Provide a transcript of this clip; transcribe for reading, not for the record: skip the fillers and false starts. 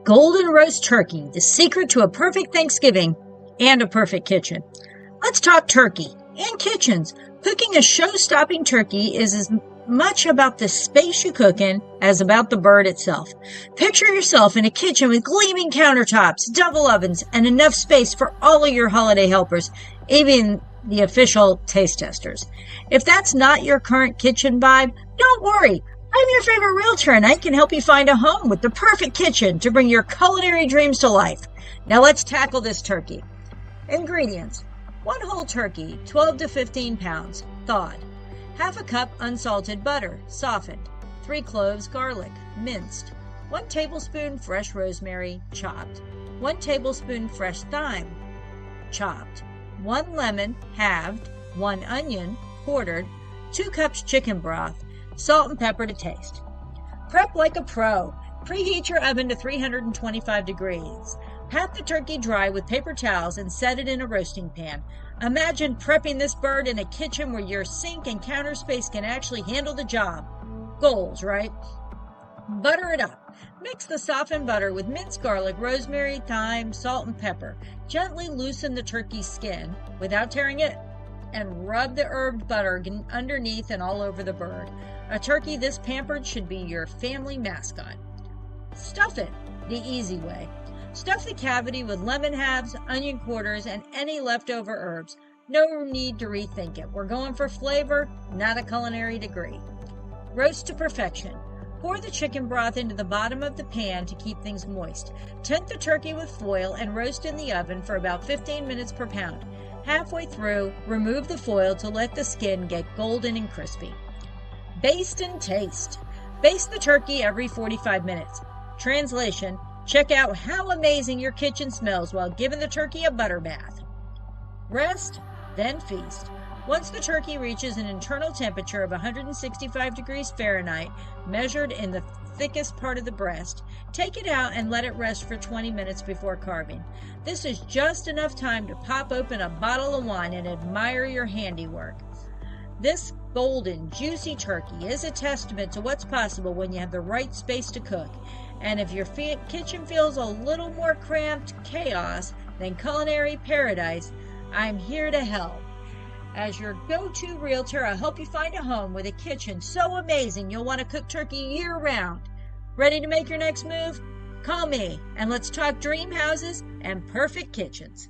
Golden roast turkey, the secret to a perfect Thanksgiving and a perfect kitchen. Let's talk turkey and kitchens. Cooking a show-stopping turkey is as much about the space you cook in as about the bird itself. Picture yourself in a kitchen with gleaming countertops, double ovens, and enough space for all of your holiday helpers, even the official taste testers. If that's not your current kitchen vibe, don't worry. I'm your favorite realtor, and I can help you find a home with the perfect kitchen to bring your culinary dreams to life. Now let's tackle this turkey. Ingredients: 1 whole turkey, 12 to 15 pounds, thawed. Half a cup unsalted butter, softened. 3 cloves garlic, minced. 1 tablespoon fresh rosemary, chopped. 1 tablespoon fresh thyme, chopped. 1 lemon, halved. 1 onion, quartered. 2 cups chicken broth. Salt and pepper to taste. Prep like a pro. Preheat your oven to 325 degrees. Pat the turkey dry with paper towels and set it in a roasting pan. Imagine prepping this bird in a kitchen where your sink and counter space can actually handle the job. Goals, right? Butter it up. Mix the softened butter with minced garlic, rosemary, thyme, salt, and pepper. Gently loosen the turkey's skin without tearing it, and rub the herbed butter underneath and all over the bird. A turkey this pampered should be your family mascot. Stuff it the easy way. Stuff the cavity with lemon halves, onion quarters, and any leftover herbs. No need to rethink it. We're going for flavor, not a culinary degree. Roast to perfection. Pour the chicken broth into the bottom of the pan to keep things moist. Tent the turkey with foil and roast in the oven for about 15 minutes per pound. Halfway through, remove the foil to let the skin get golden and crispy. Baste and taste. Baste the turkey every 45 minutes. Translation: check out how amazing your kitchen smells while giving the turkey a butter bath. Rest, then feast. Once the turkey reaches an internal temperature of 165 degrees Fahrenheit, measured in the thickest part of the breast, take it out and let it rest for 20 minutes before carving. This is just enough time to pop open a bottle of wine and admire your handiwork. This golden, juicy turkey is a testament to what's possible when you have the right space to cook. And if your kitchen feels a little more cramped chaos than culinary paradise, I'm here to help. As your go-to realtor, I'll help you find a home with a kitchen so amazing you'll want to cook turkey year-round. Ready to make your next move? Call me and let's talk dream houses and perfect kitchens.